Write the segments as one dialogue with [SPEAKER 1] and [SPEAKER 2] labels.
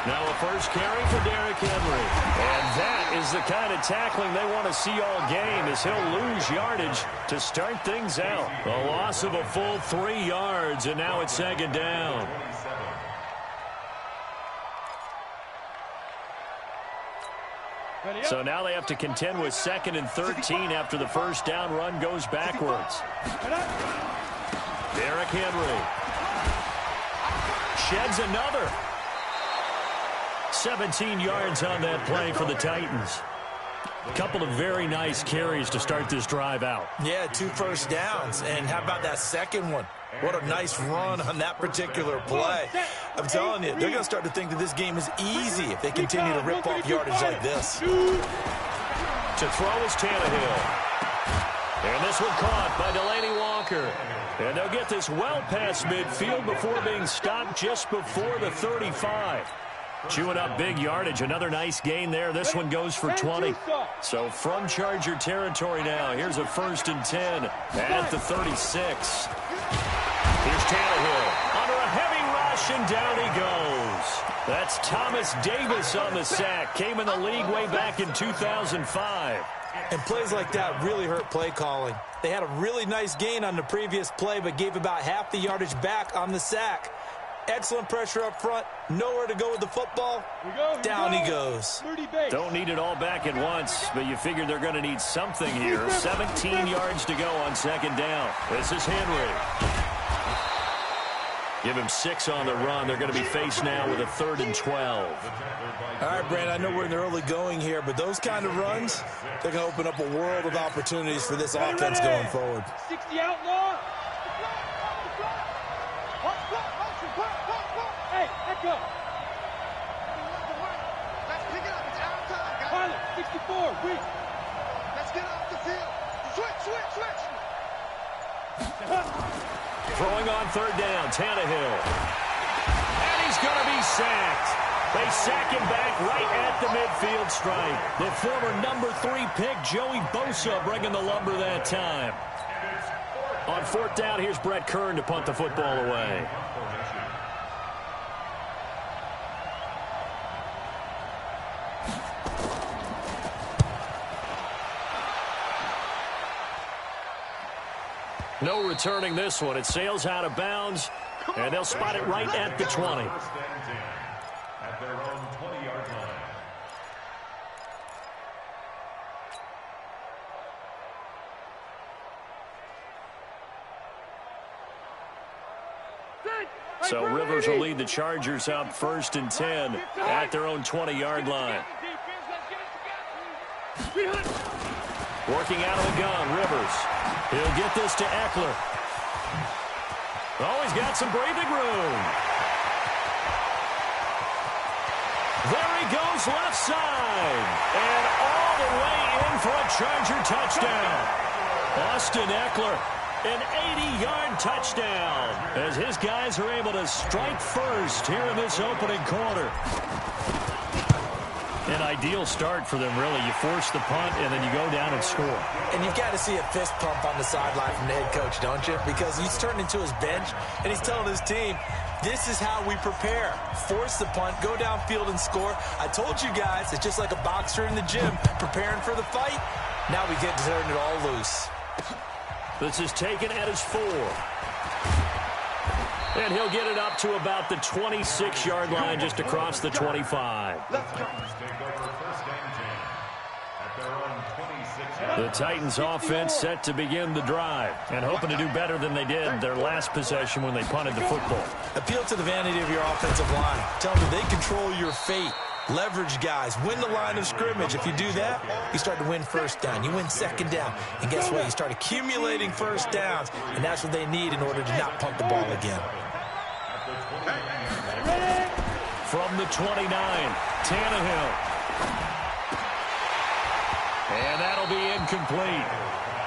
[SPEAKER 1] Now a first carry for Derrick Henry. And that is the kind of tackling they want to see all game, as he'll lose yardage to start things out. A loss of a full 3 yards, and now it's second down. So now they have to contend with 2nd and 13 after the first down run goes backwards. Derrick Henry sheds another. 17 yards on that play for the Titans. A couple of very nice carries to start this drive out.
[SPEAKER 2] Yeah, 2 first downs. And how about that second one? What a nice run on that particular play. I'm telling you, they're going to start to think that this game is easy if they continue to rip off yardage like this.
[SPEAKER 1] To throw is Tannehill. And this one caught by Delaney Walker. And they'll get this well past midfield before being stopped just before the 35. Chewing up big yardage. Another nice gain there. This one goes for 20. So from Charger territory now, here's a 1st and 10 at the 36. Here's Tannehill under a heavy rush, and down he goes. That's Thomas Davis on the sack. Came in the league way back in 2005.
[SPEAKER 2] And plays like that really hurt play calling. They had a really nice gain on the previous play, but gave about half the yardage back on the sack. Excellent pressure up front. Nowhere to go with the football. Down he goes.
[SPEAKER 1] Don't need it all back at once, but you figure they're going to need something here. 17 yards to go on 2nd down. This is Henry. Give him 6 on the run. They're going to be faced now with a 3rd and 12.
[SPEAKER 2] All right, Brandon, I know we're in the early going here, but those kind of runs, they're going to open up a world of opportunities for this offense going forward.
[SPEAKER 3] 60 outlaw. Hey, let go.
[SPEAKER 4] Let's pick it up. It's our time, guys.
[SPEAKER 3] Pilot, 64, weak.
[SPEAKER 4] Let's get off the field. Switch.
[SPEAKER 1] Throwing on 3rd down, Tannehill. And he's going to be sacked. They sack him back right at the midfield stripe. The former number 3 pick, Joey Bosa, bringing the lumber that time. On 4th down, here's Brett Kern to punt the football away. No returning this one. It sails out of bounds, and they'll spot it right at the 20.
[SPEAKER 5] At their own 20-yard line.
[SPEAKER 1] So Rivers will lead the Chargers out 1st and 10 at their own 20-yard line. Working out of the gun, Rivers. He'll get this to Eckler. Oh, he's got some breathing room. There he goes left side. And all the way in for a Charger touchdown. Austin Eckler, an 80-yard touchdown, as his guys are able to strike first here in this opening quarter. An ideal start for them, really. You force the punt, and then you go down and score.
[SPEAKER 2] And you've got to see a fist pump on the sideline from the head coach, don't you? Because he's turned into his bench, and he's telling his team, this is how we prepare. Force the punt, go downfield and score. I told you guys, it's just like a boxer in the gym, preparing for the fight. Now we get to turn it all loose.
[SPEAKER 1] This is taken at his 4. And he'll get it up to about the 26-yard line, just across the 25. The Titans offense set to begin the drive and hoping to do better than they did their last possession when they punted the football.
[SPEAKER 2] Appeal to the vanity of your offensive line. Tell them they control your fate. Leverage guys. Win the line of scrimmage. If you do that, you start to win 1st down. You win 2nd down. And guess what? You start accumulating 1st downs. And that's what they need in order to not punt the ball again.
[SPEAKER 1] From the 29, Tannehill. And that'll be incomplete.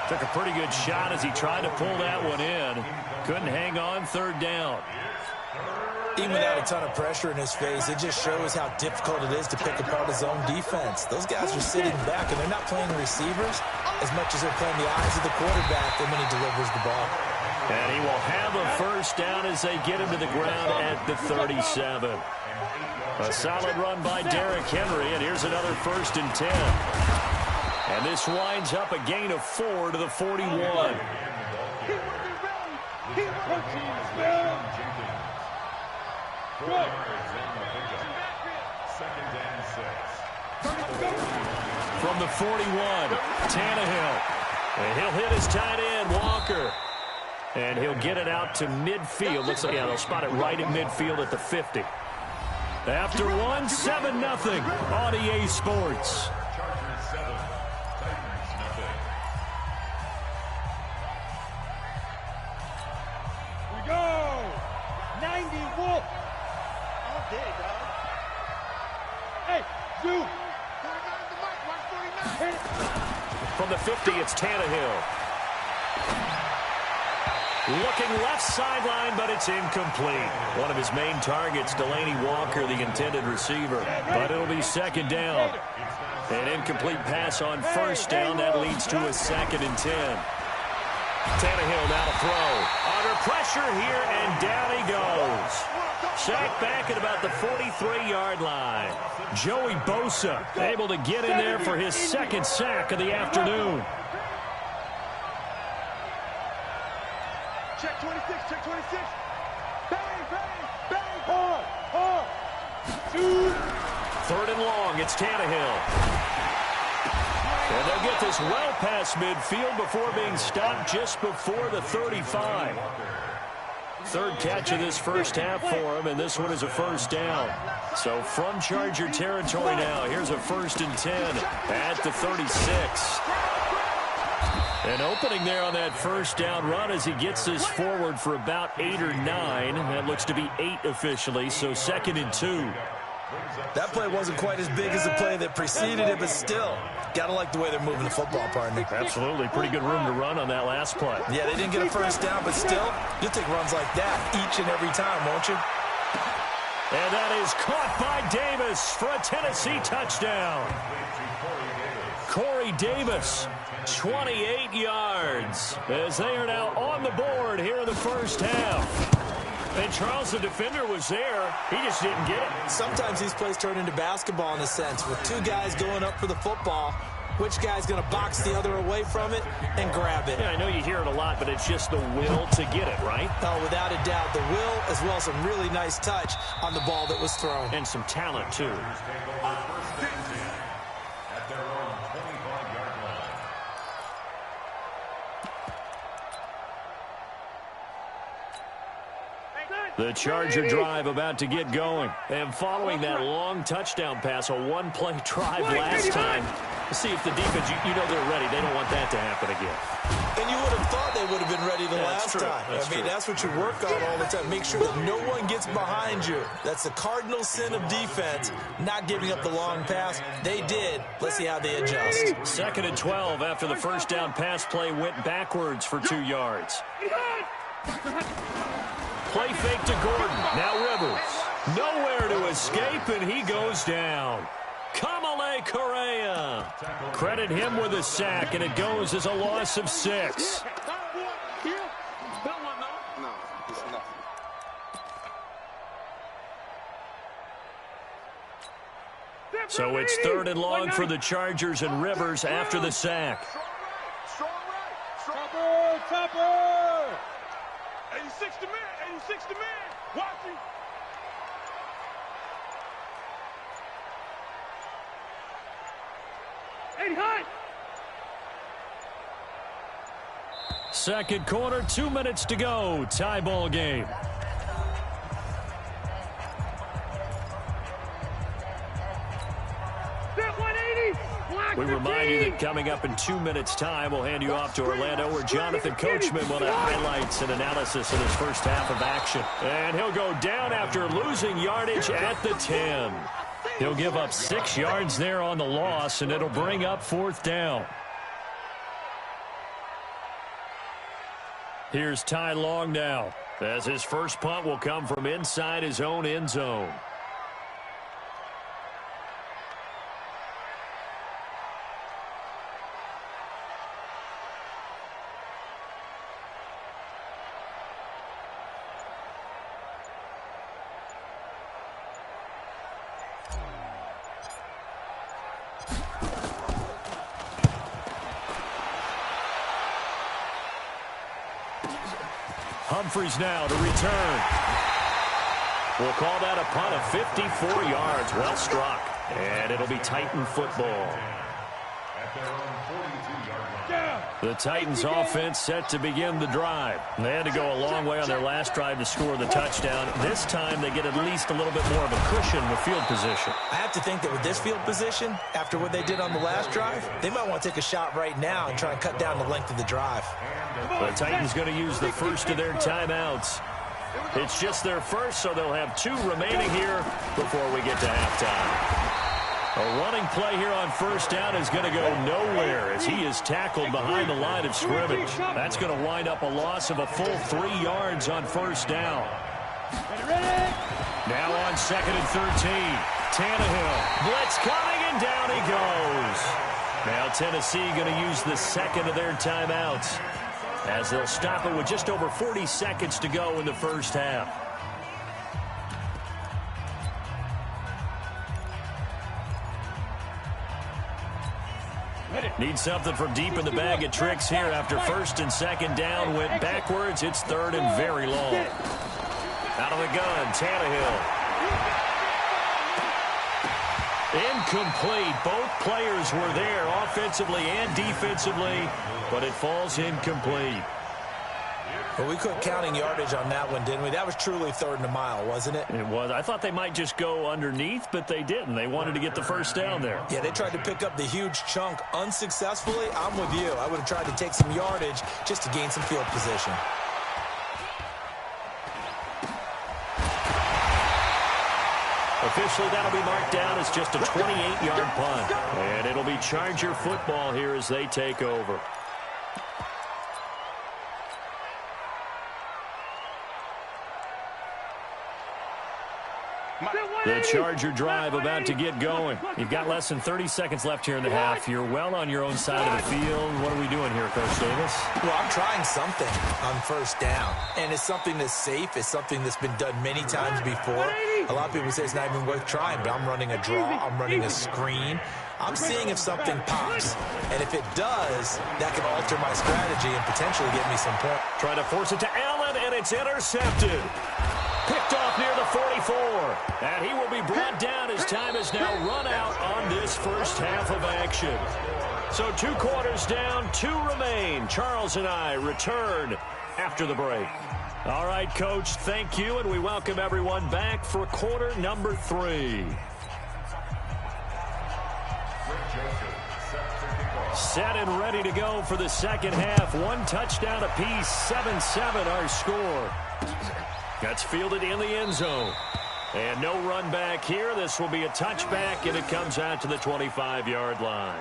[SPEAKER 1] Took a pretty good shot as he tried to pull that one in. Couldn't hang on 3rd down.
[SPEAKER 2] Even without a ton of pressure in his face, it just shows how difficult it is to pick apart his own defense. Those guys are sitting back, and they're not playing receivers as much as they're playing the eyes of the quarterback when he delivers the ball.
[SPEAKER 1] And he will have a 1st down as they get him to the ground at the 37. A solid run by Derrick Henry, and here's another 1st and 10. And this winds up a gain of 4 to the 41. From the 41, Tannehill. And he'll hit his tight end, Walker. And he'll get it out to midfield. Looks like, yeah, they'll spot it right at midfield at the 50. After one, 7-0 on EA Sports.
[SPEAKER 5] Chargers 7, Titans nothing.
[SPEAKER 3] We go. 90 Wolf.
[SPEAKER 4] All day, dog.
[SPEAKER 3] Hey, Zoo.
[SPEAKER 4] 49 the mic, watch 49.
[SPEAKER 1] From the 50, it's Tannehill. Looking left sideline, but it's incomplete. One of his main targets, Delaney Walker, the intended receiver. But it'll be 2nd down. An incomplete pass on 1st down. That leads to a 2nd and 10. Tannehill now to throw. Under pressure here, and down he goes. Sacked back at about the 43-yard line. Joey Bosa able to get in there for his 2nd sack of the afternoon.
[SPEAKER 4] Check 26, check 26. Bang, bang, bang.
[SPEAKER 3] Hard. 2.
[SPEAKER 1] 3rd and long, it's Tannehill. And they'll get this well past midfield before being stopped just before the 35. 3rd catch of this first half for him, and this one is a 1st down. So from Charger territory now, here's a 1st and 10 at the 36. An opening there on that 1st down run as he gets this forward for about 8 or 9. That looks to be 8 officially, so 2nd and 2.
[SPEAKER 2] That play wasn't quite as big as the play that preceded it, but still, got to like the way they're moving the football, partner.
[SPEAKER 1] Absolutely. Pretty good room to run on that last play.
[SPEAKER 2] Yeah, they didn't get a 1st down, but still, you'll take runs like that each and every time, won't you?
[SPEAKER 1] And that is caught by Davis for a Tennessee touchdown. Corey Davis, 28 yards, as they are now on the board here in the 1st half. And Charles, the defender, was there. He just didn't get it.
[SPEAKER 2] Sometimes these plays turn into basketball in a sense, with 2 guys going up for the football. Which guy's going to box the other away from it and grab it?
[SPEAKER 1] Yeah, I know you hear it a lot, but it's just the will to get it, right?
[SPEAKER 2] Oh, without a doubt, the will as well as some really nice touch on the ball that was thrown.
[SPEAKER 1] And some talent, too.
[SPEAKER 5] At their own 25-yard line.
[SPEAKER 1] The Charger drive about to get going. And following that long touchdown pass, a 1-play drive last time. See if the defense, you know they're ready. They don't want that to happen again.
[SPEAKER 2] And you would have thought they would have been ready the last time. That's what you work on all the time. Make sure that no one gets behind you. That's the cardinal sin of defense, not giving up the long pass. They did. Let's see how they adjust.
[SPEAKER 1] 2nd and 12 after the 1st down pass play went backwards for 2 yards. Play fake to Gordon. Now Rivers. Nowhere to escape, and he goes down. Kamale Correa. Credit him with a sack, and it goes as a loss of 6. So it's 3rd and long for the Chargers, and Rivers after the sack.
[SPEAKER 3] Topper.
[SPEAKER 4] 86 to man, 86 to man. Watch him.
[SPEAKER 1] Second quarter, 2 minutes to go. Tie ball game. We remind you that coming up in 2 minutes' time, we'll hand you off to Orlando, where Jonathan Coachman will have highlights and analysis in his first half of action. And he'll go down after losing yardage at the 10. He'll give up 6 yards there on the loss, and it'll bring up 4th down. Here's Ty Long now, as his first punt will come from inside his own end zone. Jeffries now to return. We'll call that a punt of 54 yards. Well struck. And it'll be Titan football.
[SPEAKER 5] At their own 42-yard line.
[SPEAKER 1] The Titans offense set to begin the drive. They had to go a long way on their last drive to score the touchdown. This time they get at least a little bit more of a cushion with field position.
[SPEAKER 2] I have to think that with this field position, after what they did on the last drive, they might want to take a shot right now and try and cut down the length of the drive.
[SPEAKER 1] The Titans going to use the first of their timeouts. It's just their first, so they'll have 2 remaining here before we get to halftime. A running play here on first down is going to go nowhere as he is tackled behind the line of scrimmage. That's going to wind up a loss of a full 3 yards on first down. Now on 2nd and 13. Tannehill. Blitz coming, and down he goes. Now Tennessee going to use the second of their timeouts as they'll stop it with just over 40 seconds to go in the first half. Need something from deep in the bag of tricks here after first and second down went backwards. It's 3rd and very long. Out of the gun, Tannehill. Incomplete. Both players were there offensively and defensively, but it falls incomplete.
[SPEAKER 2] Well, we quit counting yardage on that one, didn't we? That was truly 3rd and a mile, wasn't it?
[SPEAKER 1] It was. I thought they might just go underneath, but they didn't. They wanted to get the first down there.
[SPEAKER 2] Yeah, they tried to pick up the huge chunk unsuccessfully. I'm with you. I would have tried to take some yardage just to gain some field position.
[SPEAKER 1] Officially, that'll be marked down as just a 28-yard punt. And it'll be Charger football here as they take over. The Charger drive about to get going. You've got less than 30 seconds left here in the half. You're well on your own side of the field. What are we doing here, Coach Davis?
[SPEAKER 2] Well, I'm trying something on first down. And it's something that's safe. It's something that's been done many times before. A lot of people say it's not even worth trying, but I'm running a draw. I'm running a screen. I'm seeing if something pops. And if it does, that can alter my strategy and potentially get me some points.
[SPEAKER 1] Trying to force it to Allen, and it's intercepted. Picked off near the 44. And he will be brought down as time is now run out on this first half of action. So 2 quarters down, 2 remain. Charles and I return after the break. All right, Coach, thank you, and we welcome everyone back for quarter number 3. Set and ready to go for the second half. 1 touchdown apiece, 7-7 our score. That's fielded in the end zone. And no run back here. This will be a touchback, and it comes out to the 25-yard line.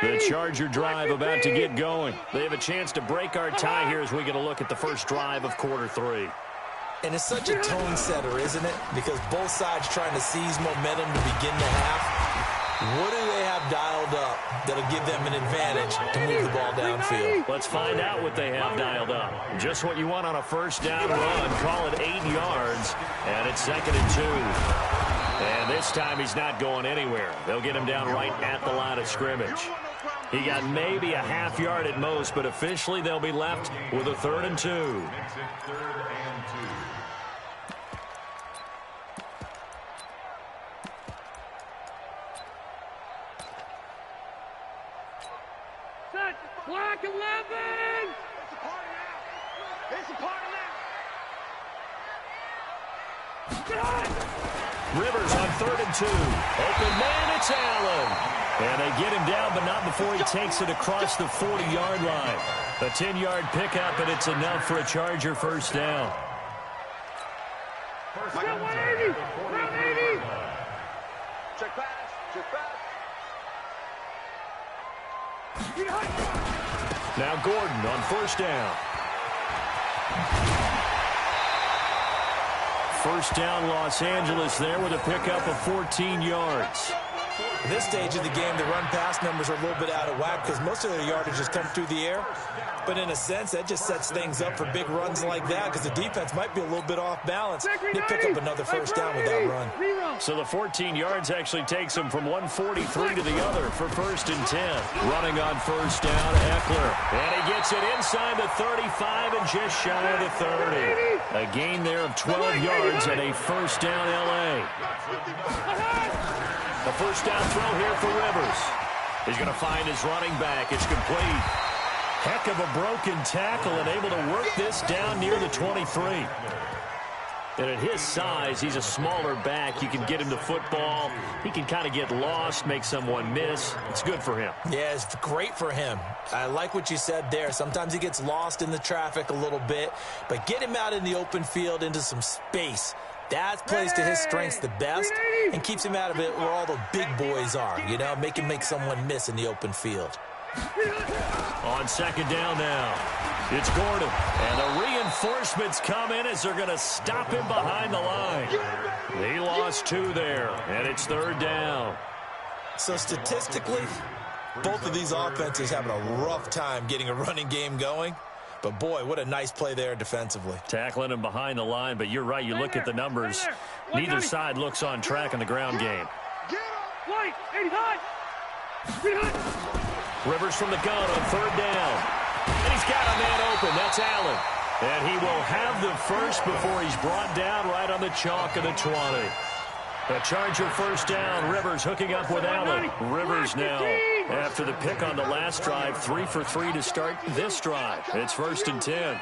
[SPEAKER 1] The Charger drive about to get going. They have a chance to break our tie here as we get a look at the first drive of quarter 3.
[SPEAKER 2] And it's such a tone setter, isn't it? Because both sides trying to seize momentum to begin the half. What do they have dialed up that'll give them an advantage to move the ball downfield?
[SPEAKER 1] Let's find out what they have dialed up. Just what you want on a first down run. Call it 8 yards, and it's 2nd and 2. And this time he's not going anywhere. They'll get him down right at the line of scrimmage. He got maybe a half yard at most, but officially they'll be left with a 3rd and 2.
[SPEAKER 5] Makes it 3rd and 2.
[SPEAKER 3] Set. Black 11.
[SPEAKER 4] It's a party now. It's a party now.
[SPEAKER 1] Rivers on 3rd and 2. Open man, it's Allen. And they get him down, but not before he takes it across the 40-yard line. A 10-yard pickup, and it's enough for a Charger first down.
[SPEAKER 5] First
[SPEAKER 3] Round 180. Round 80.
[SPEAKER 4] Check pass. Check pass.
[SPEAKER 1] Now Gordon on first down. First down, Los Angeles there with a pickup of 14 yards.
[SPEAKER 2] At this stage of the game, the run-pass numbers are a little bit out of whack because most of their yardage has come through the air. But in a sense, that just sets things up for big runs like that because the defense might be a little bit off balance. They pick up another first down with that run.
[SPEAKER 1] So the 14 yards actually takes him from 143 to the other for 1st and 10. Running on first down, Eckler. And he gets it inside the 35 and just shy of the 30. A gain there of 12 yards and a first down L.A. The first down throw here for Rivers. He's going to find his running back. It's complete. Heck of a broken tackle and able to work this down near the 23. And at his size, he's a smaller back. You can get him to football. He can kind of get lost, make someone miss. It's good for him.
[SPEAKER 2] Yeah, it's great for him. I like what you said there. Sometimes he gets lost in the traffic a little bit, but get him out in the open field into some space. That plays to his strengths the best and keeps him out of it where all the big boys are, you know, make him make someone miss in the open field.
[SPEAKER 1] On second down now, it's Gordon. And the reinforcements come in as they're going to stop him behind the line. He lost 2 there, and it's 3rd down.
[SPEAKER 2] So statistically, both of these offenses having a rough time getting a running game going. But, boy, what a nice play there defensively.
[SPEAKER 1] Tackling him behind the line, but you're right. You look at the numbers. Neither side looks on track in the ground game. Rivers from the gun on 3rd down. And he's got a man open. That's Allen. And he will have the first before he's brought down right on the chalk of the 20. A Charger first down. Rivers hooking up with Allen. Rivers now, after the pick on the last drive, 3 for 3 to start this drive. It's 1st and 10.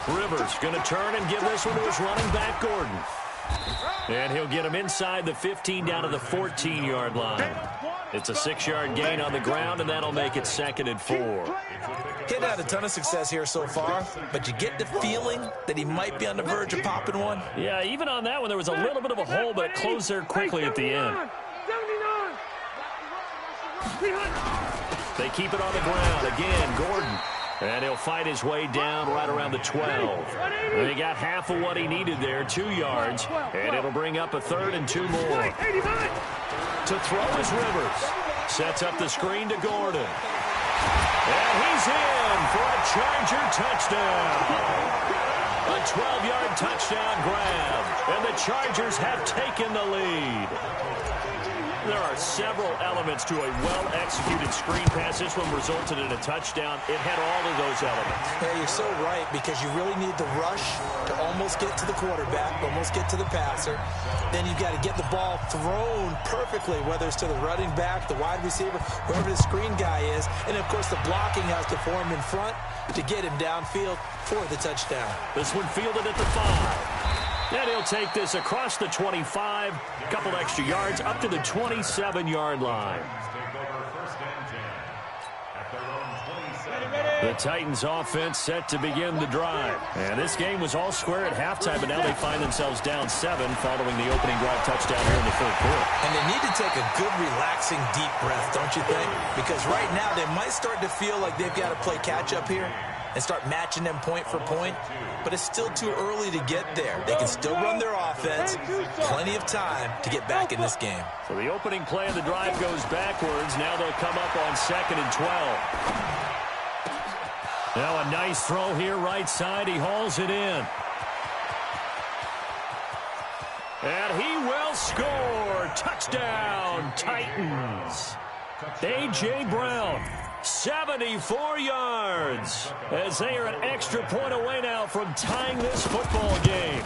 [SPEAKER 1] Rivers going to turn and give this one to his running back, Gordon. And he'll get him inside the 15 down to the 14-yard line. It's a 6-yard gain on the ground, and that'll make it 2nd and 4.
[SPEAKER 2] He'd had a ton of success here so far, but you get the feeling that he might be on the verge of popping one.
[SPEAKER 1] Yeah, even on that one, there was a little bit of a hole, but it closed there quickly at the end. They keep it on the ground. Again, Gordon. And he'll fight his way down right around the 12. And he got half of what he needed there, 2 yards. And it'll bring up a 3rd and 2 more. To throw is Rivers. Sets up the screen to Gordon. And he's in for a Charger touchdown. A 12-yard touchdown grab. And the Chargers have taken the lead. There are several elements to a well-executed screen pass. This one resulted in a touchdown. It had all of those elements.
[SPEAKER 2] Yeah, you're so right, because you really need the rush to almost get to the quarterback, almost get to the passer. Then you've got to get the ball thrown perfectly, whether it's to the running back, the wide receiver, whoever the screen guy is. And, of course, the blocking has to form in front to get him downfield for the touchdown.
[SPEAKER 1] This one fielded at the 5. And he'll take this across the 25, a couple extra yards, up to the 27-yard line. The Titans offense set to begin the drive. And this game was all square at halftime, but now they find themselves down 7 following the opening drive touchdown here in the 3rd quarter.
[SPEAKER 2] And they need to take a good, relaxing, deep breath, don't you think? Because right now they might start to feel like they've got to play catch-up here and start matching them point for point. But it's still too early to get there. They can still run their offense. Plenty of time to get back in this game.
[SPEAKER 1] So the opening play of the drive goes backwards. Now they'll come up on 2nd and 12. Now a nice throw here right side. He hauls it in. And he will score. Touchdown, Titans. A.J. Brown. 74 yards as they are an extra point away now from tying this football game.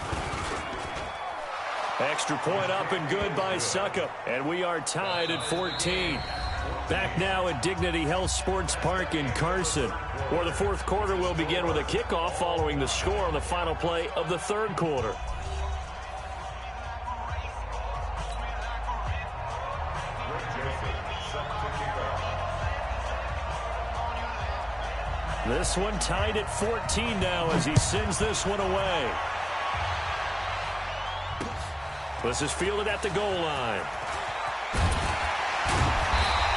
[SPEAKER 1] Extra point up and good by Suckup. And we are tied at 14. Back now at Dignity Health Sports Park in Carson, where the 4th quarter will begin with a kickoff following the score on the final play of the 3rd quarter. This one tied at 14 now as he sends this one away. This is fielded at the goal line.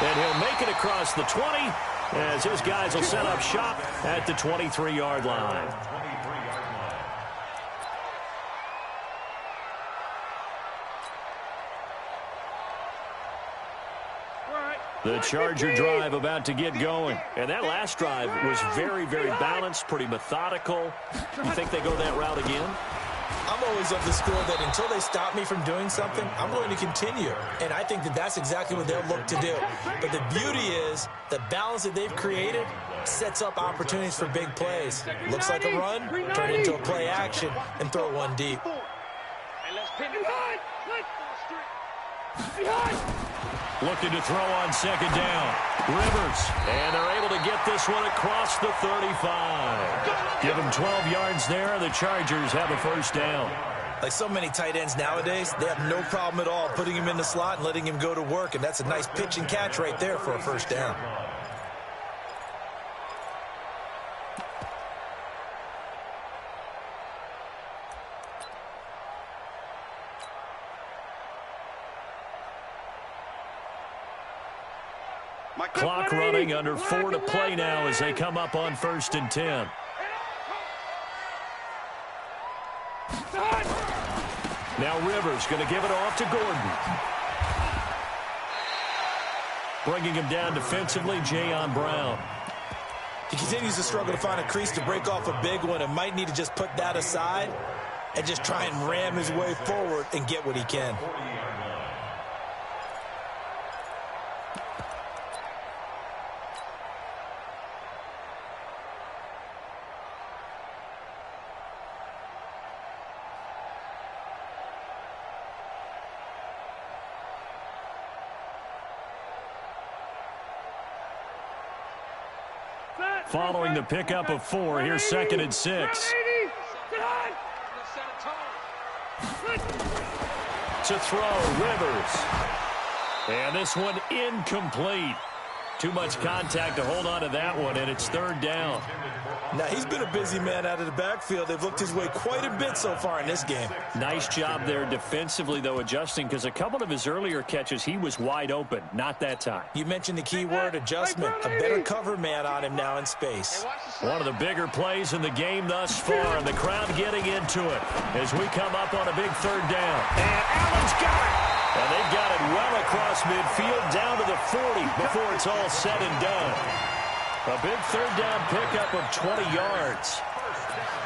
[SPEAKER 1] And he'll make it across the 20 as his guys will set up shop at the 23-yard line. The Charger drive about to get going. And that last drive was very, very balanced, pretty methodical. You think they go that route again?
[SPEAKER 2] I'm always of the school that until they stop me from doing something, I'm going to continue. And I think that that's exactly what they'll look to do. But the beauty is the balance that they've created sets up opportunities for big plays. Looks like a run, turn it into a play action, and throw one deep.
[SPEAKER 1] Looking to throw on second down. Rivers. And they're able to get this one across the 35. Give them 12 yards there. The Chargers have a first down.
[SPEAKER 2] Like so many tight ends nowadays, they have no problem at all putting him in the slot and letting him go to work. And that's a nice pitch and catch right there for a first down.
[SPEAKER 1] Clock running, under 4 to play now as they come up on 1st and 10. Now Rivers going to give it off to Gordon. Bringing him down defensively, Jayon Brown.
[SPEAKER 2] He continues to struggle to find a crease to break off a big one and might need to just put that aside and just try and ram his way forward and get what he can.
[SPEAKER 1] Following the pickup of 4, here's 2nd and 6. To throw, Rivers. And this one incomplete. Too much contact to hold on to that one, and it's 3rd down.
[SPEAKER 2] Now, he's been a busy man out of the backfield. They've looked his way quite a bit so far in this game.
[SPEAKER 1] Nice job there defensively, though, adjusting, because a couple of his earlier catches, he was wide open. Not that time.
[SPEAKER 2] You mentioned the key word, adjustment. A better cover man on him now in space.
[SPEAKER 1] One of the bigger plays in the game thus far, and the crowd getting into it as we come up on a big 3rd down. And Allen's got it. And they've got it well across midfield, down to the 40 before it's all said and done. A big 3rd down pickup of 20 yards.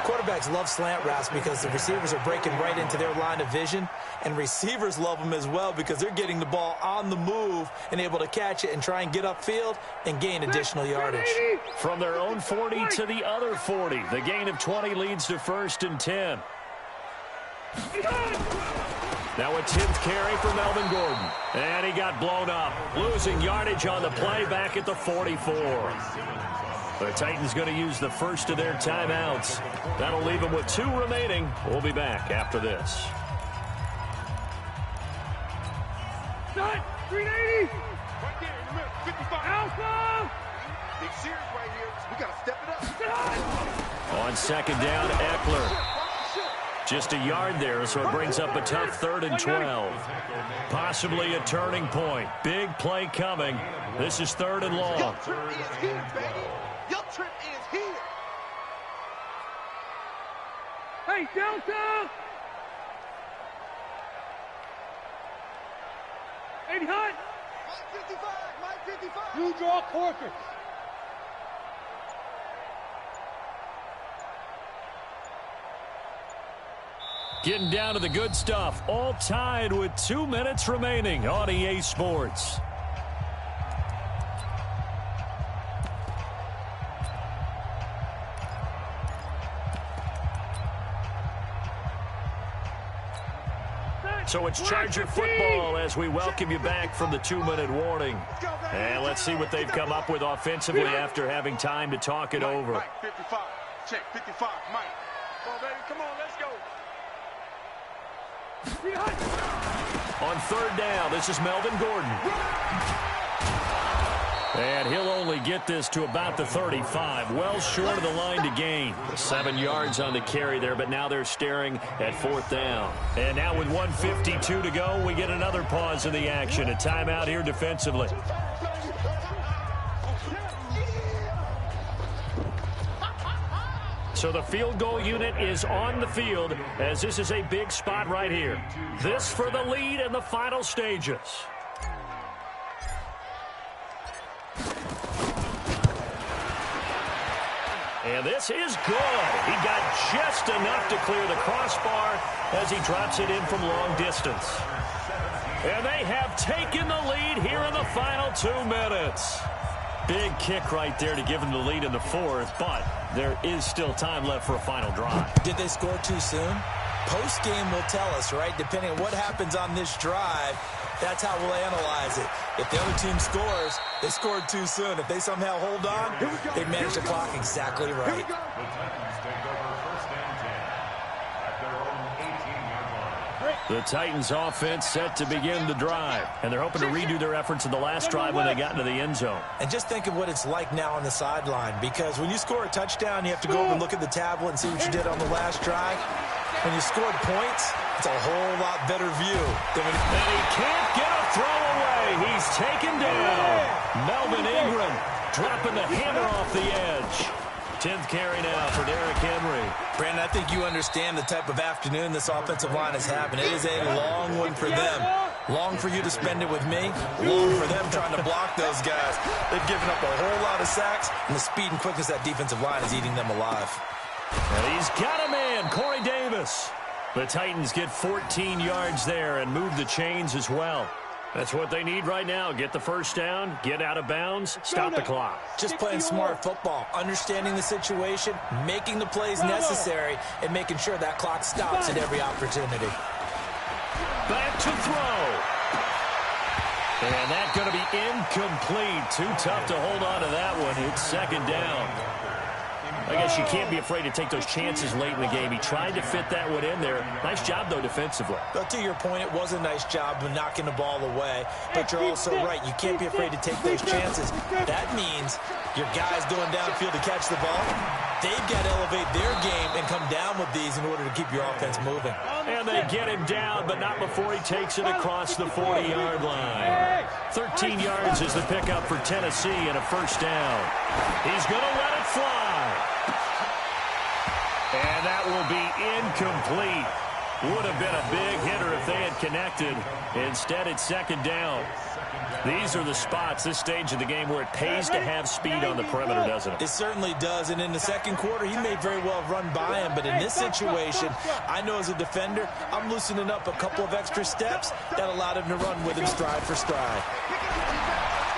[SPEAKER 2] Quarterbacks love slant routes because the receivers are breaking right into their line of vision, and receivers love them as well because they're getting the ball on the move and able to catch it and try and get upfield and gain additional yardage.
[SPEAKER 1] From their own 40 to the other 40, the gain of 20 leads to 1st and 10. Now a 10th carry for Melvin Gordon. And he got blown up. Losing yardage on the play back at the 44. The Titans going to use the first of their timeouts. That'll leave them with 2 remaining. We'll be back after this.
[SPEAKER 3] Set, 380.
[SPEAKER 4] Right there in the middle, 55.
[SPEAKER 3] Alpha.
[SPEAKER 4] Big series right here. We got to step it up.
[SPEAKER 1] On 2nd down, Eckler. Just a yard there, so it brings up a tough 3rd and 12. Possibly a turning point. Big play coming. This is 3rd and long.
[SPEAKER 4] Your trip is here, baby. Your trip is here.
[SPEAKER 3] Hey, Delta. 80 hot.
[SPEAKER 4] Mike 55, Mike 55.
[SPEAKER 3] You draw Corker.
[SPEAKER 1] Getting down to the good stuff. All tied with 2 minutes remaining on EA Sports. So it's Charger football as we welcome you back from the 2-minute warning. And let's see what they've come up with offensively after having time to talk it over.
[SPEAKER 4] Mike 55. Check 55. Mike. Come on, baby. Come on. Let's go.
[SPEAKER 1] On 3rd down, this is Melvin Gordon. And he'll only get this to about the 35, well short of the line to gain. 7 yards on the carry there, but now they're staring at 4th down. And now with 1:52 to go, we get another pause in the action. A timeout here defensively. So the field goal unit is on the field as this is a big spot right here. This for the lead in the final stages. And this is good. He got just enough to clear the crossbar as he drops it in from long distance. And they have taken the lead here in the final 2 minutes. Big kick right there to give them the lead in the fourth, but there is still time left for a final drive.
[SPEAKER 2] Did they score too soon? Post-game will tell us, right? Depending on what happens on this drive, that's how we'll analyze it. If the other team scores, they scored too soon. If they somehow hold on, they managed the clock exactly right.
[SPEAKER 5] The Titans take over first and 10 at their own 18-yard line.
[SPEAKER 1] The Titans offense set to begin the drive, and they're hoping to redo their efforts in the last drive when they got into the end zone.
[SPEAKER 2] And just think of what it's like now on the sideline, because when you score a touchdown, you have to go over and look at the tablet and see what you did on the last drive. When you scored points, it's a whole lot better view.
[SPEAKER 1] And he can't get a throw away. He's taken down. Melvin Ingram dropping the hammer off the edge. 10th carry now for Derrick Henry.
[SPEAKER 2] Brandon, I think you understand the type of afternoon this offensive line is having. It is a long one for them. Long for you to spend it with me. Long for them trying to block those guys. They've given up a whole lot of sacks, and the speed and quickness of that defensive line is eating them alive.
[SPEAKER 1] And he's got a man, Corey Davis. The Titans get 14 yards there and move the chains as well. That's what they need right now. Get the first down, get out of bounds, stop the clock.
[SPEAKER 2] Just playing smart football, understanding the situation, making the plays necessary, and making sure that clock stops at every opportunity.
[SPEAKER 1] Back to throw. And that's going to be incomplete. Too tough to hold on to that one. It's second down. I guess you can't be afraid to take those chances late in the game. He tried to fit that one in there. Nice job, though, defensively.
[SPEAKER 2] But to your point, it was a nice job of knocking the ball away. But you're also right. You can't be afraid to take those chances. That means your guys going downfield to catch the ball, they've got to elevate their game and come down with these in order to keep your offense moving.
[SPEAKER 1] And they get him down, but not before he takes it across the 40-yard line. 13 yards is the pickup for Tennessee and a first down. He's going to let it fly. And that will be incomplete. Would have been a big hitter if they had connected. Instead, it's second down. These are the spots, this stage of the game, where it pays to have speed on the perimeter, doesn't it?
[SPEAKER 2] It certainly does. And in the second quarter, he may very well run by him. But in this situation, I know as a defender, I'm loosening up a couple of extra steps that allowed him to run with him stride for stride.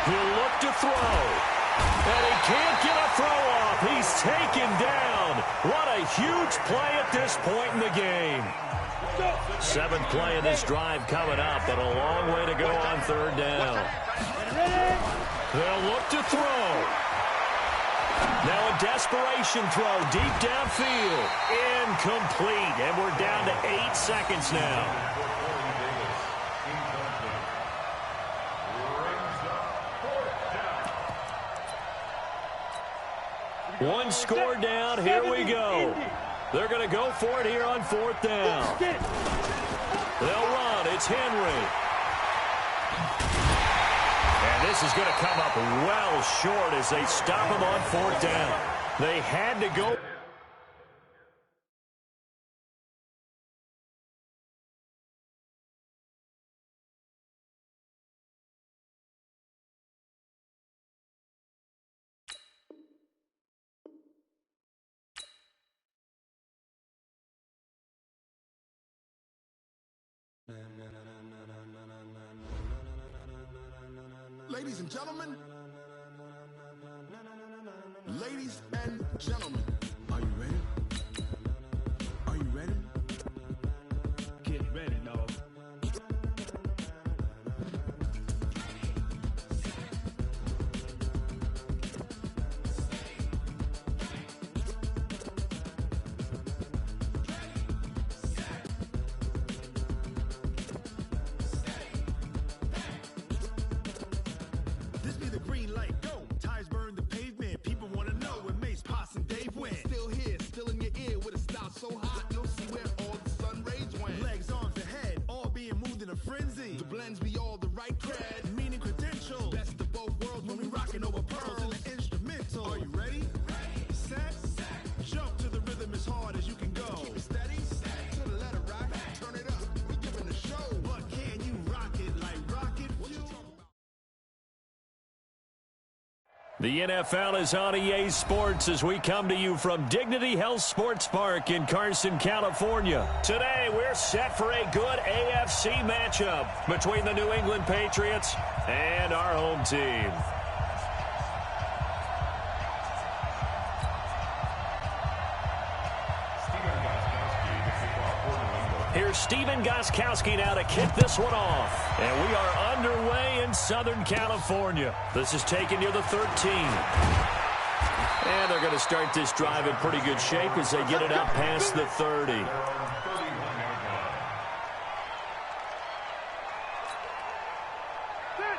[SPEAKER 1] He'll look to throw. And he can't get a throw off. He's taken down. What a huge play at this point in the game. 7th play of this drive coming up, but a long way to go on third down. They'll look to throw. Now a desperation throw deep downfield. Incomplete, and we're down to 8 seconds now. One score down, here we go. They're going to go for it here on 4th down. They'll run, it's Henry. And this is going to come up well short as they stop him on 4th down. They had to go.
[SPEAKER 6] Ladies and gentlemen, are you ready? Are you ready?
[SPEAKER 4] Get ready, dog.
[SPEAKER 6] This be the green light, go. Tires burn the pavement. People want to know when Mace, Poss, and Dave went. Still here, still
[SPEAKER 1] The NFL is on EA Sports as we come to you from Dignity Health Sports Park in Carson, California. Today, we're set for a good AFC matchup between the New England Patriots and our home team. Here's Steven Gostkowski now to kick this one off. And we are underway in Southern California. This is taken near the 13. And they're going to start this drive in pretty good shape as they get it out past the 30.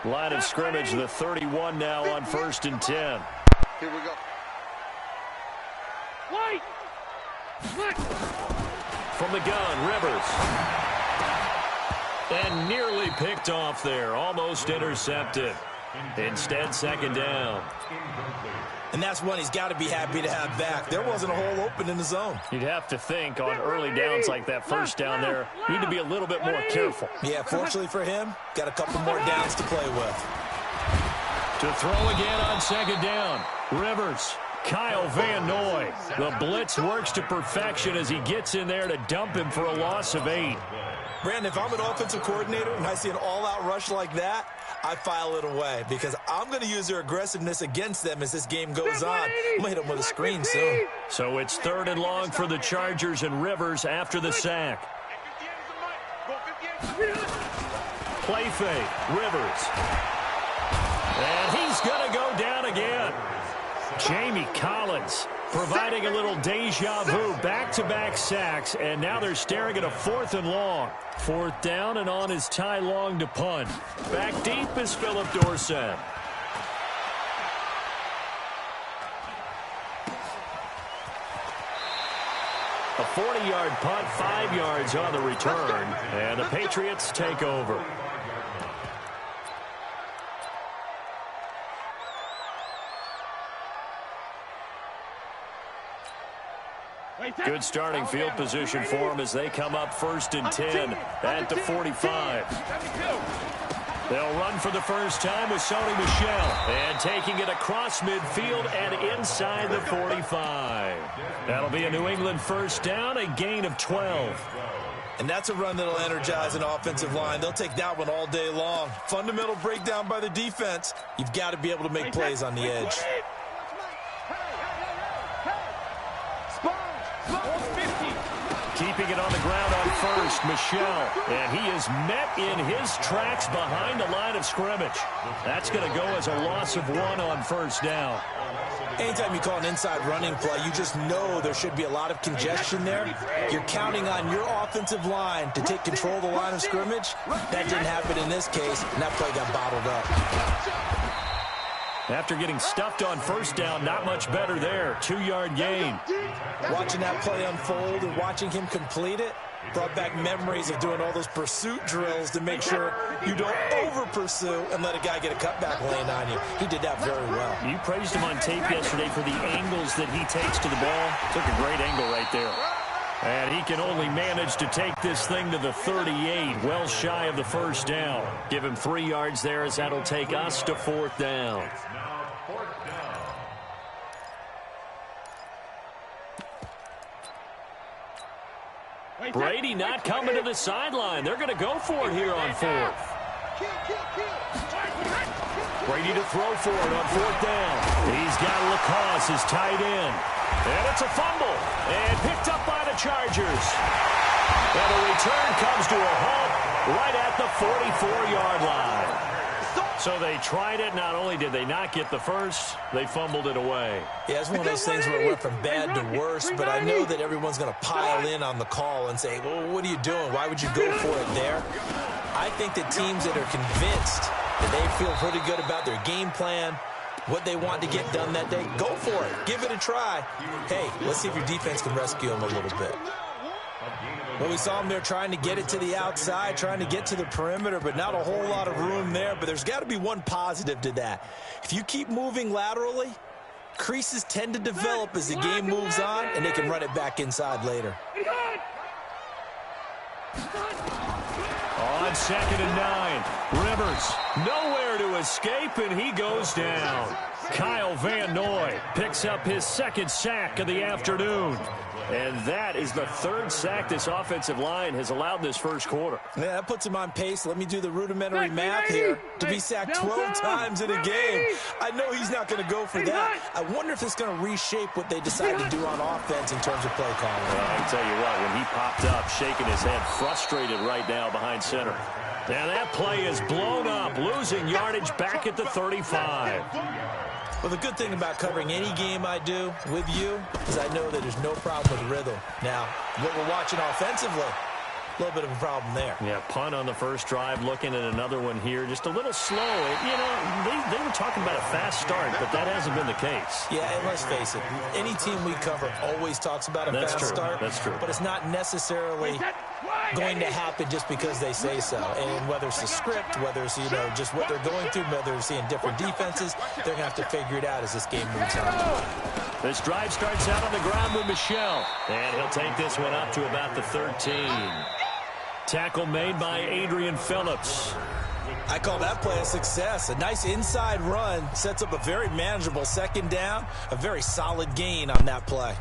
[SPEAKER 1] Line of scrimmage, the 31 now on 1st and 10.
[SPEAKER 7] Here we go.
[SPEAKER 3] White!
[SPEAKER 1] From the gun, Rivers. And nearly picked off there. Almost intercepted. Instead, 2nd down.
[SPEAKER 2] And that's one he's got to be happy to have back. There wasn't a hole open in the zone.
[SPEAKER 1] You'd have to think on early downs like that first down there, you need to be a little bit more careful.
[SPEAKER 2] Yeah, fortunately for him, got a couple more downs to play with.
[SPEAKER 1] To throw again on 2nd down, Rivers. Kyle Van Noy. The blitz works to perfection as he gets in there to dump him for a loss of 8.
[SPEAKER 2] Brandon, if I'm an offensive coordinator and I see an all-out rush like that, I file it away because I'm going to use their aggressiveness against them as this game goes on. I'm going to hit them with a screen soon.
[SPEAKER 1] So it's 3rd and long for the Chargers and Rivers after the sack. Play fake, Rivers. And he's going to go down again. Jamie Collins providing a little deja vu, back-to-back sacks, and now they're staring at a 4th and long. 4th down, and on is Ty Long to punt. Back deep is Philip Dorsett. A 40-yard punt, 5 yards on the return, and the Patriots take over. Good starting field position for them as they come up 1st and 10 at the 45. They'll run for the first time with Sony Michel. And taking it across midfield and inside the 45. That'll be a New England 1st down, a gain of 12.
[SPEAKER 2] And that's a run that'll energize an offensive line. They'll take that one all day long. Fundamental breakdown by the defense. You've got to be able to make plays on the edge.
[SPEAKER 1] Keeping it on the ground on 1st, Michel. And he is met in his tracks behind the line of scrimmage. That's going to go as a loss of 1 on 1st down.
[SPEAKER 2] Anytime you call an inside running play, you just know there should be a lot of congestion there. You're counting on your offensive line to take control of the line of scrimmage. That didn't happen in this case, and that play got bottled up.
[SPEAKER 1] After getting stuffed on 1st down, not much better there. 2-yard gain.
[SPEAKER 2] Watching that play unfold and watching him complete it brought back memories of doing all those pursuit drills to make sure you don't over-pursue and let a guy get a cutback lane on you. He did that very well.
[SPEAKER 1] You praised him on tape yesterday for the angles that he takes to the ball. Took a great angle right there. And he can only manage to take this thing to the 38, well shy of the 1st down. Give him 3 yards there as that'll take us to 4th down. Brady not coming to the sideline. They're going to go for it here on 4th. Brady to throw for it on 4th down. He's got Lacoste, his tight end. And it's a fumble. And picked up by the Chargers. And the return comes to a halt right at the 44-yard line. So they tried it. Not only did they not get the first, they fumbled it away.
[SPEAKER 2] Yeah, it's one of those things where it went from bad to worse, but I know that everyone's going to pile in on the call and say, well, what are you doing? Why would you go for it there? I think that teams that are convinced that they feel pretty good about their game plan, what they want to get done that day, go for it. Give it a try. Hey, let's see if your defense can rescue them a little bit. Well, we saw them there trying to get it to the outside, trying to get to the perimeter, but not a whole lot of room there. But there's got to be one positive to that. If you keep moving laterally, creases tend to develop as the game moves on, and they can run it back inside later.
[SPEAKER 1] On 2nd and 9, Rivers Nowhere to escape, and he goes down. Kyle Van Noy picks up his second sack of the afternoon. And that is the third sack this offensive line has allowed this first quarter.
[SPEAKER 2] Yeah, that puts him on pace. Let me do the rudimentary math here. To be sacked 12 times in a game, I know he's not going to go for that. I wonder if it's going to reshape what they decide to do on offense in terms of play calling.
[SPEAKER 1] Well, I can tell you what, when he popped up, shaking his head, frustrated right now behind center. Now that play is blown up, losing yardage back at the 35.
[SPEAKER 2] Well, the good thing about covering any game I do with you is I know that there's no problem with rhythm. Now, what we're watching offensively, a little bit of a problem there.
[SPEAKER 1] Yeah, punt on the first drive, looking at another one here, just a little slow. You know, they were talking about a fast start, but that hasn't been the case.
[SPEAKER 2] Yeah, and let's face it, any team we cover always talks about a fast start.
[SPEAKER 1] That's true.
[SPEAKER 2] But it's not necessarily going to happen just because they say so. And whether it's the script, whether it's, you know, just what they're going through, whether they're seeing different defenses, they're going to have to figure it out as this game moves on.
[SPEAKER 1] This drive starts out on the ground with Michel. And he'll take this one up to about the 13. Tackle made by Adrian Phillips.
[SPEAKER 2] I call that play a success. A nice inside run sets up a very manageable second down, a very solid gain on that play.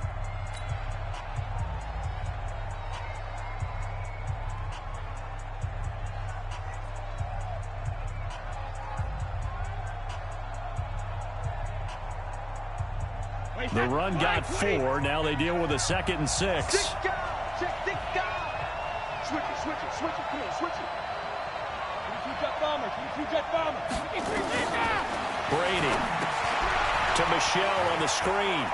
[SPEAKER 1] The run got 4. Now they deal with a 2nd and 6.
[SPEAKER 3] Switch it. Come on, switch it. 22 jet bomber.
[SPEAKER 1] Brady to Michel on the screen.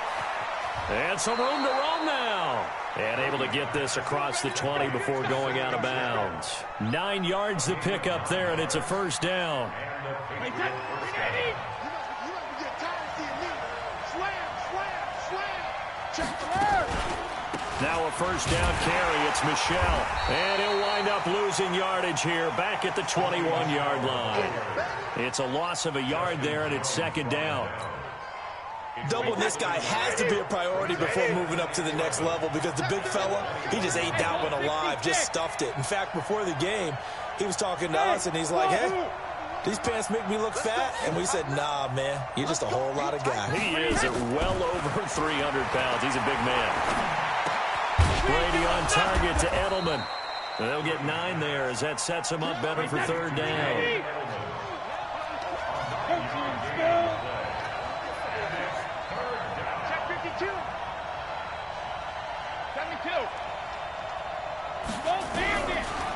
[SPEAKER 1] And some room to roam now. And able to get this across the 20 before going out of bounds. 9 yards to pick up there, and it's a first down. Now a first down carry. It's Michel. And he'll wind up losing yardage here back at the 21-yard line. It's a loss of a yard there, and it's second down.
[SPEAKER 2] Doubling this guy has to be a priority before moving up to the next level because the big fella, he just ate that one alive, just stuffed it. In fact, before the game, he was talking to us, and he's like, hey, these pants make me look fat? And we said, nah, man, you're just a whole lot of guy.
[SPEAKER 1] He is at well over 300 pounds. He's a big man. Brady on target to Edelman. And they'll get 9 there as that sets him up better for third down.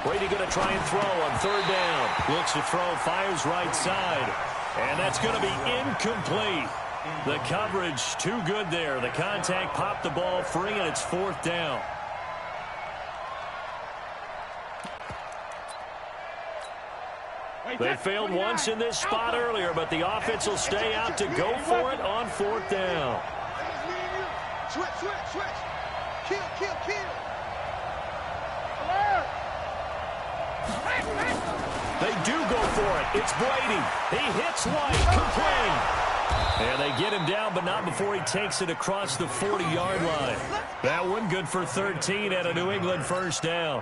[SPEAKER 1] Brady going to try and throw on third down. Looks to throw, fires right side. And that's going to be incomplete. The coverage too good there. The contact popped the ball free, and it's fourth down. They failed once in this spot earlier, but the offense will stay out to go for it on fourth down.
[SPEAKER 3] Switch. Kill.
[SPEAKER 1] They do go for it. It's Brady. He hits White, complete. And they get him down, but not before he takes it across the 40-yard line. That one good for 13 at a New England first down.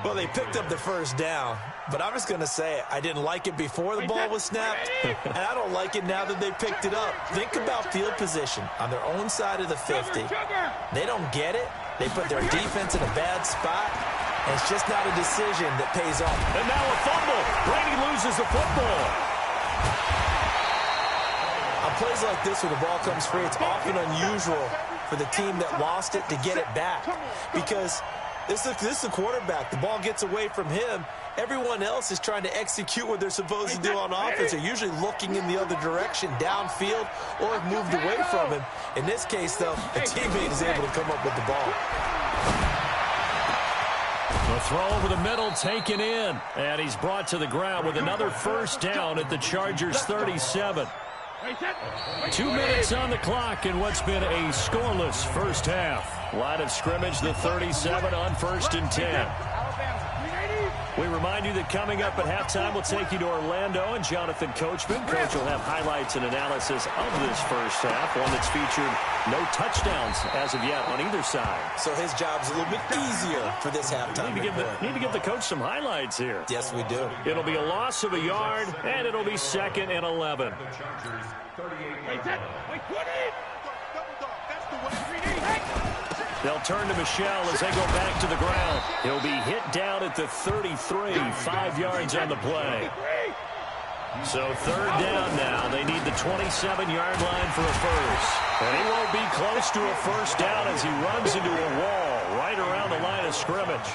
[SPEAKER 2] Well, they picked up the first down, but I'm just going to say I didn't like it before the ball was snapped, and I don't like it now that they picked it up. Think about field position on their own side of the 50. They don't get it. They put their defense in a bad spot, and it's just not a decision that pays off.
[SPEAKER 1] And now a fumble. Brady loses the football.
[SPEAKER 2] On plays like this where the ball comes free, it's often unusual for the team that lost it to get it back because this is the quarterback. The ball gets away from him. Everyone else is trying to execute what they're supposed to do on offense. They're usually looking in the other direction, downfield, or have moved away from him. In this case, though, the teammate is able to come up with the ball.
[SPEAKER 1] The throw over the middle taken in, and he's brought to the ground with another first down at the Chargers 37. 2 minutes on the clock in what's been a scoreless first half. Line of scrimmage, the 37 on 1st and 10. We remind you that coming up at halftime, we'll take you to Orlando and Jonathan Coachman. Coach will have highlights and analysis of this first half, one that's featured no touchdowns as of yet on either side.
[SPEAKER 2] So his job's a little bit easier for this halftime.
[SPEAKER 1] Need to give the coach some highlights here.
[SPEAKER 2] Yes, we do.
[SPEAKER 1] It'll be a loss of a yard, and it'll be 2nd and 11. They'll turn to Michelle as they go back to the ground. He'll be hit down at the 33, 5 yards on the play. So 3rd down now. They need the 27-yard line for a first. And he won't be close to a first down as he runs into a wall right around the line of scrimmage.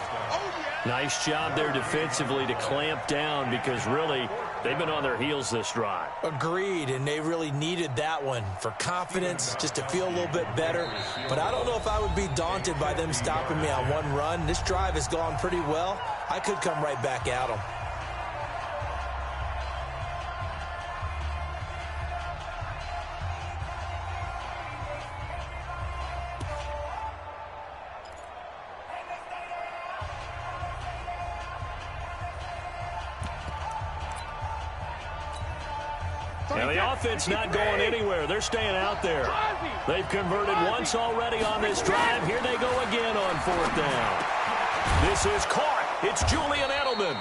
[SPEAKER 1] Nice job there defensively to clamp down because really they've been on their heels this drive.
[SPEAKER 2] Agreed, and they really needed that one for confidence, just to feel a little bit better. But I don't know if I would be daunted by them stopping me on one run. This drive has gone pretty well. I could come right back at them.
[SPEAKER 1] And the offense not going anywhere. They're staying out there. They've converted once already on this drive. Here they go again on 4th down. This is caught. It's Julian Edelman.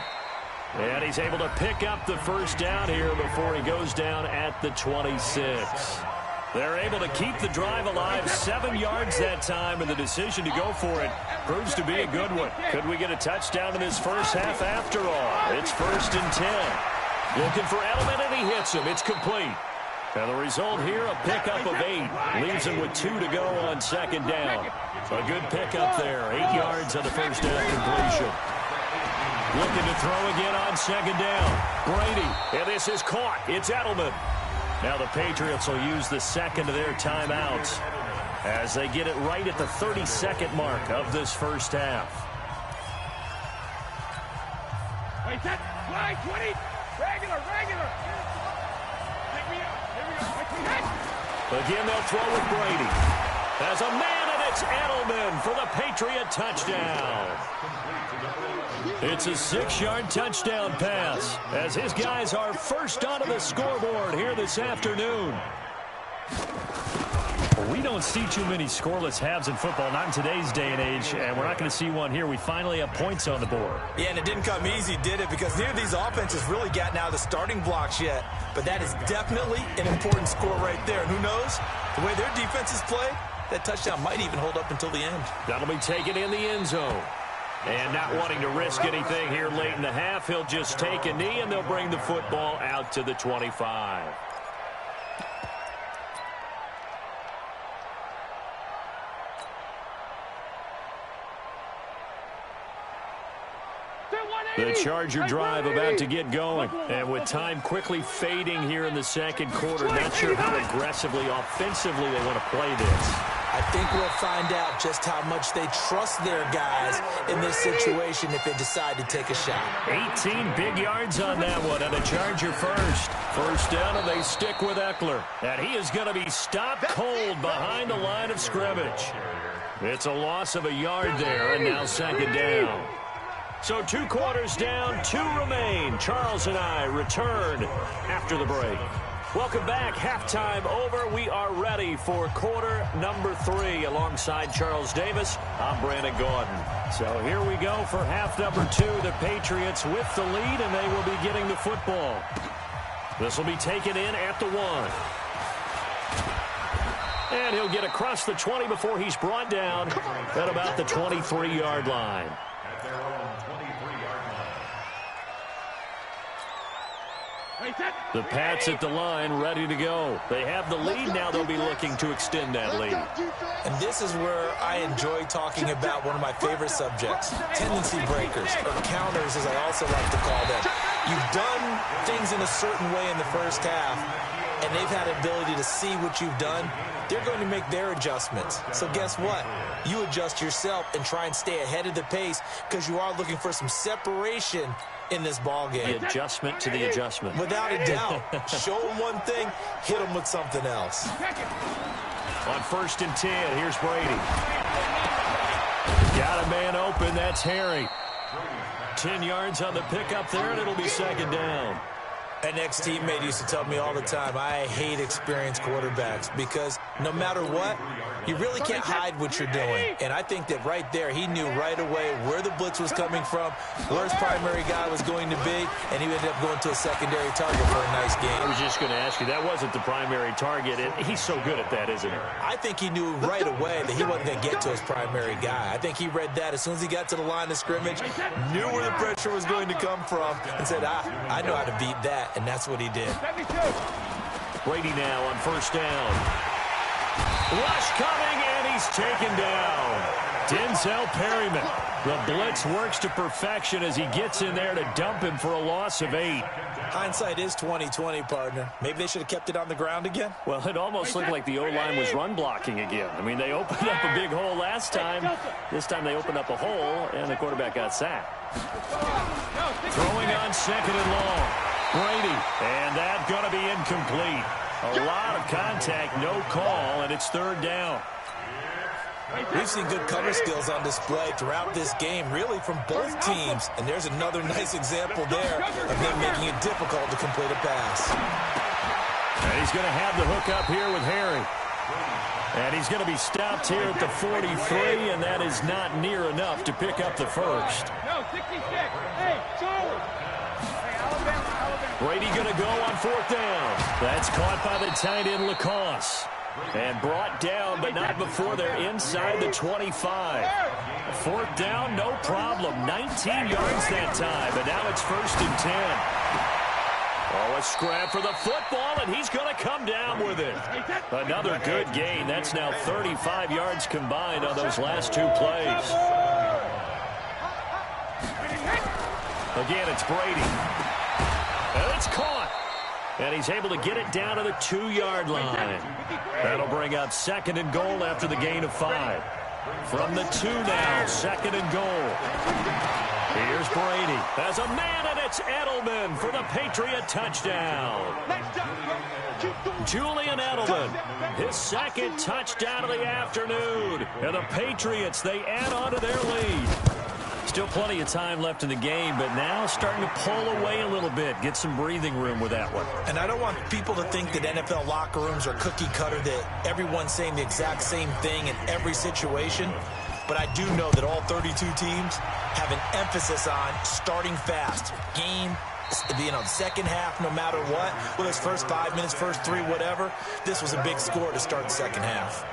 [SPEAKER 1] And he's able to pick up the first down here before he goes down at the 26. They're able to keep the drive alive, 7 yards that time, and the decision to go for it proves to be a good one. Could we get a touchdown in this first half after all? It's 1st and 10. Looking for Edelman, and he hits him. It's complete. And the result here, a pickup of 8. Leaves him with 2 to go on 2nd down. A good pickup there. 8 yards on the first down completion. Looking to throw again on 2nd down. Brady, and this is caught. It's Edelman. Now the Patriots will use the second of their timeouts as they get it right at the 32nd mark of this first half.
[SPEAKER 4] Wait, that flag 20. Regular.
[SPEAKER 1] Again, they'll throw with Brady. As a man, and it's Edelman for the Patriot touchdown. It's a 6-yard touchdown pass as his guys are first onto the scoreboard here this afternoon. We don't see too many scoreless halves in football, not in today's day and age, and we're not going to see one here. We finally have points on the board.
[SPEAKER 2] Yeah, and it didn't come easy, did it? Because neither of these offenses really gotten out of the starting blocks yet. But that is definitely an important score right there. And who knows? The way their defenses play, that touchdown might even hold up until the end.
[SPEAKER 1] That'll be taken in the end zone. And not wanting to risk anything here late in the half, he'll just take a knee, and they'll bring the football out to the 25. The Charger drive about to get going. And with time quickly fading here in the second quarter, not sure how aggressively, offensively they want to play this.
[SPEAKER 2] I think we'll find out just how much they trust their guys in this situation if they decide to take a shot.
[SPEAKER 1] 18 big yards on that one, and a Charger first. First down, and they stick with Eckler. And he is going to be stopped cold behind the line of scrimmage. It's a loss of a yard there, and now 2nd down. So 2 quarters down, 2 remain. Charles and I return after the break. Welcome back. Halftime over. We are ready for quarter number 3. Alongside Charles Davis, I'm Brandon Gordon. So here we go for half number 2. The Patriots with the lead, and they will be getting the football. This will be taken in at the 1. And he'll get across the 20 before he's brought down at about the 23-yard line. The Pats at the line, ready to go. They have the lead. Now they'll be looking to extend that lead.
[SPEAKER 2] And this is where I enjoy talking about one of my favorite subjects, tendency breakers, or counters as I also like to call them. You've done things in a certain way in the first half, and they've had the ability to see what you've done. They're going to make their adjustments. So guess what? You adjust yourself and try and stay ahead of the pace because you are looking for some separation in this ball game.
[SPEAKER 1] The adjustment to the adjustment.
[SPEAKER 2] Without a doubt. Show them one thing, hit them with something else.
[SPEAKER 1] On 1st and 10, here's Brady. Got a man open, that's Harry. 10 yards on the pickup there, and it'll be second down.
[SPEAKER 2] An ex-teammate used to tell me all the time, I hate experienced quarterbacks because no matter what, you really can't hide what you're doing. And I think that right there, he knew right away where the blitz was coming from, where his primary guy was going to be, and he ended up going to a secondary target for a nice game.
[SPEAKER 1] I was just going to ask you, that wasn't the primary target. He's so good at that, isn't he?
[SPEAKER 2] I think he knew right away that he wasn't going to get to his primary guy. I think he read that as soon as he got to the line of scrimmage, knew where the pressure was going to come from, and said, I know how to beat that. And that's what he did.
[SPEAKER 1] Brady now on first down. Rush coming, and he's taken down. Denzel Perryman. The blitz works to perfection as he gets in there to dump him for a loss of 8.
[SPEAKER 2] Hindsight is 20/20, partner. Maybe they should have kept it on the ground again.
[SPEAKER 1] Well, it almost looked like the O-line was run blocking again. I mean, they opened up a big hole last time. This time they opened up a hole, and the quarterback got sacked. Throwing on second and long. Brady, and that's going to be incomplete. A lot of contact, no call, and it's third down.
[SPEAKER 2] We've seen good cover skills on display throughout this game, really from both teams. And there's another nice example there of them making it difficult to complete a pass.
[SPEAKER 1] And he's going to have the hook up here with Harry. And he's going to be stopped here at the 43, and that is not near enough to pick up the first.
[SPEAKER 4] No, 66. Hey, Charlie.
[SPEAKER 1] Brady going to go on fourth down. That's caught by the tight end, Lacoste. And brought down, but not before they're inside the 25. Fourth down, no problem. 19 yards that time, but now it's first and 10. Oh, a scrap for the football, and he's going to come down with it. Another good gain. That's now 35 yards combined on those last two plays. Again, it's Brady. And it's caught. And he's able to get it down to the 2-yard line. That'll bring up second and goal after the gain of 5. From the 2 now, second and goal. Here's Brady. As a man, and it's Edelman for the Patriot touchdown. Julian Edelman, his second touchdown of the afternoon. And the Patriots, they add on to their lead. Still plenty of time left in the game, but now starting to pull away a little bit. Get some breathing room with that one.
[SPEAKER 2] And I don't want people to think that NFL locker rooms are cookie cutter, that everyone's saying the exact same thing in every situation. But I do know that all 32 teams have an emphasis on starting fast. Game, the second half, no matter what, whether it's first 5 minutes, first 3, whatever. This was a big score to start the second half.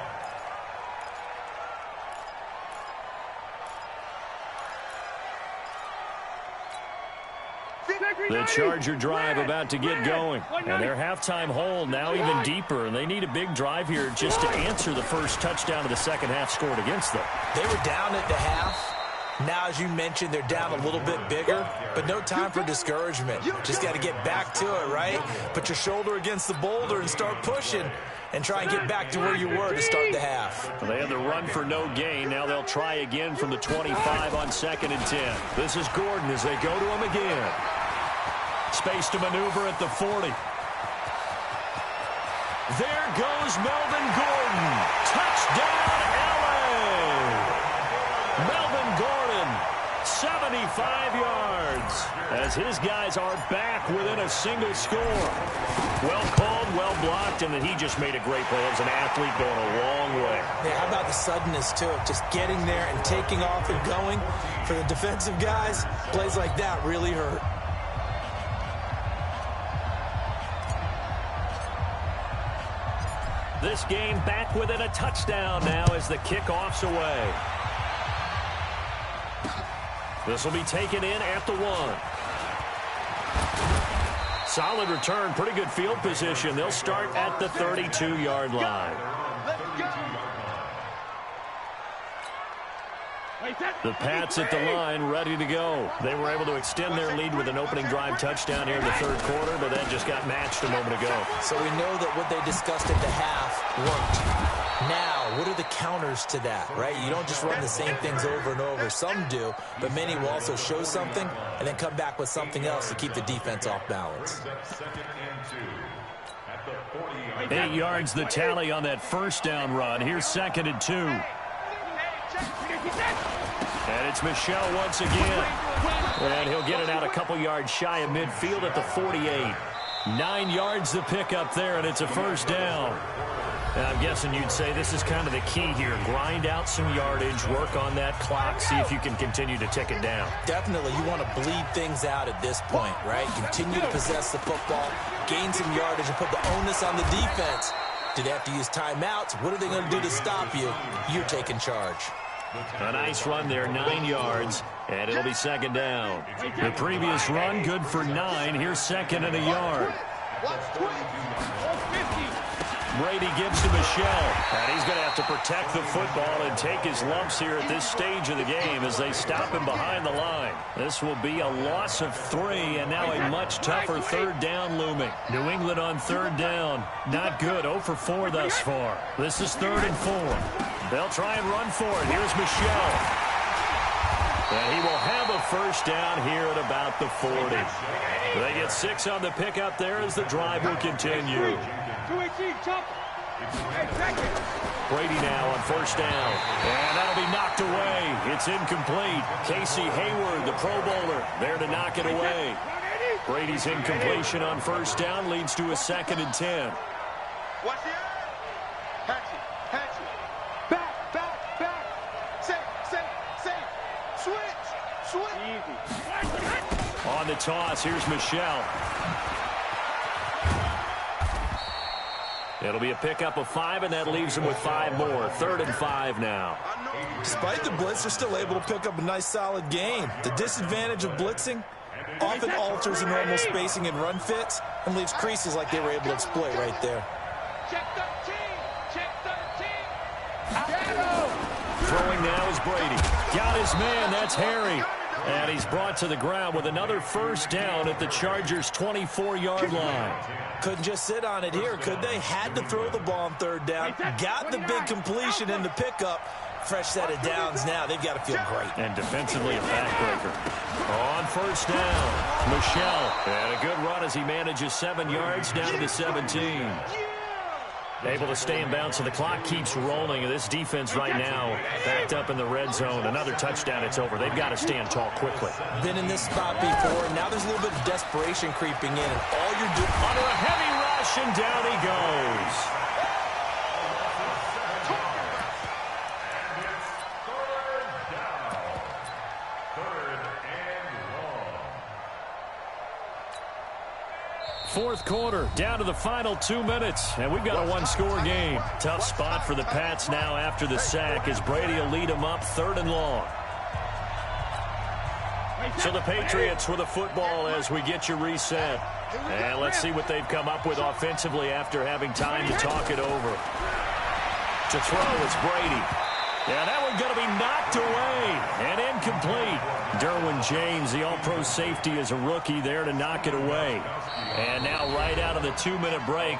[SPEAKER 1] The Charger drive about to get going. And their halftime hole now even deeper. And they need a big drive here just to answer the first touchdown of the second half scored against them.
[SPEAKER 2] They were down at the half. Now, as you mentioned, they're down a little bit bigger, but no time for discouragement. Just got to get back to it, right? Put your shoulder against the boulder and start pushing and try and get back to where you were to start the half.
[SPEAKER 1] Well, they had the run for no gain. Now they'll try again from the 25 on second and 10. This is Gordon as they go to him again. Space to maneuver at the 40. There goes Melvin Gordon. Touchdown, LA! Melvin Gordon, 75 yards, as his guys are back within a single score. Well called, well blocked, and then he just made a great play. As an athlete going a long way.
[SPEAKER 2] Yeah, how about the suddenness to it? Just getting there and taking off and going. For the defensive guys, plays like that really hurt.
[SPEAKER 1] This game back within a touchdown now as the kickoff's away. This will be taken in at the 1. Solid return, pretty good field position. They'll start at the 32-yard line. The Pats at the line, ready to go. They were able to extend their lead with an opening drive touchdown here in the third quarter, but that just got matched a moment ago.
[SPEAKER 2] So we know that what they discussed at the half worked. Now, what are the counters to that, right? You don't just run the same things over and over. Some do, but many will also show something and then come back with something else to keep the defense off balance.
[SPEAKER 1] 8 yards the tally on that first down run. Here's second and 2. And it's Michel once again. And he'll get it out a couple yards shy of midfield at the 48. 9 yards to pick up there, and it's a first down. And I'm guessing you'd say this is kind of the key here. Grind out some yardage, work on that clock, see if you can continue to tick it down.
[SPEAKER 2] Definitely, you want to bleed things out at this point, right? Continue to possess the football, gain some yardage, and put the onus on the defense. Do they have to use timeouts? What are they going to do to stop you? You're taking charge.
[SPEAKER 1] A nice run there, 9 yards, and it'll be second down. The previous run, good for 9. Here's second and a yard. Brady gives to Michel, and he's going to have to protect the football and take his lumps here at this stage of the game as they stop him behind the line. This will be a loss of 3, and now a much tougher third down looming. New England on third down. Not good, 0 for 4 thus far. This is 3rd and 4. They'll try and run for it. Here's Michel. And he will have a first down here at about the 40. They get 6 on the pickup there as the drive will continue. Brady now on first down. And that'll be knocked away. It's incomplete. Casey Hayward, the Pro Bowler, there to knock it away. Brady's incompletion on first down leads to a 2nd and 10.
[SPEAKER 3] Watch the eye. Hatch it. Back. Safe. Switch. Easy.
[SPEAKER 1] On the toss, here's Michel. It'll be a pickup of 5, and that leaves them with 5 more. 3rd and 5 now.
[SPEAKER 2] Despite the blitz, they're still able to pick up a nice, solid game. The disadvantage of blitzing often alters the normal spacing and run fits and leaves creases like they were able to exploit right there.
[SPEAKER 4] Check 13.
[SPEAKER 1] Throwing now is Brady. Got his man. That's Harry. And he's brought to the ground with another first down at the Chargers' 24-yard line.
[SPEAKER 2] Couldn't just sit on it here, could they? Had to throw the ball on third down. Got the big completion in the pickup. Fresh set of downs now. They've got to feel great.
[SPEAKER 1] And defensively a backbreaker. On first down, Michel. And a good run as he manages 7 yards down to the 17. Able to stay in bounds, so the clock keeps rolling. And this defense right now backed up in the red zone. Another touchdown, it's over. They've got to stand tall quickly.
[SPEAKER 2] Been in this spot before, and now there's a little bit of desperation creeping in. And all you're doing...
[SPEAKER 1] Under a heavy rush, and down he goes. Fourth quarter, down to the final 2 minutes, and we've got a one-score game. Tough spot for the Pats now after the sack as Brady will lead them up 3rd and long. So the Patriots with a football as we get you reset. And let's see what they've come up with offensively after having time to talk it over. To throw, it's Brady. Yeah, that one's going to be knocked away and incomplete. Derwin James, the all-pro safety, is a rookie there to knock it away. And now right out of the 2-minute break,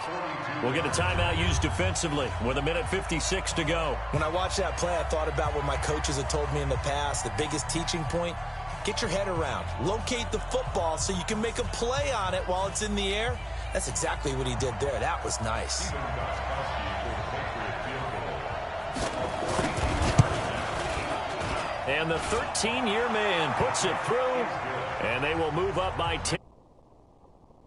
[SPEAKER 1] we'll get a timeout used defensively with 1:56 to go.
[SPEAKER 2] When I watched that play, I thought about what my coaches had told me in the past. The biggest teaching point, get your head around. Locate the football so you can make a play on it while it's in the air. That's exactly what he did there. That was nice. And the 13-year man puts it through, and they will move up by 10.